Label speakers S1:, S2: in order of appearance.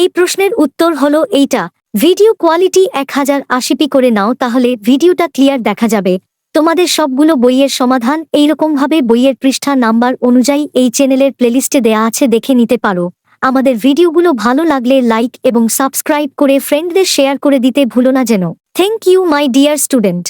S1: এই প্রশ্নের উত্তর হলো এইটা। ভিডিও কোয়ালিটি 1080p করে নাও, তাহলে ভিডিওটা ক্লিয়ার দেখা যাবে। তোমাদের সবগুলো বইয়ের সমাধান এইরকমভাবে বইয়ের পৃষ্ঠা নাম্বার অনুযায়ী এই চ্যানেলের প্লেলিস্টে দেয়া আছে, দেখে নিতে পারো। আমাদের ভিডিওগুলো ভালো লাগলে লাইক এবং সাবস্ক্রাইব করে ফ্রেন্ডদের শেয়ার করে দিতে ভুলো না যেন। Thank you my dear student.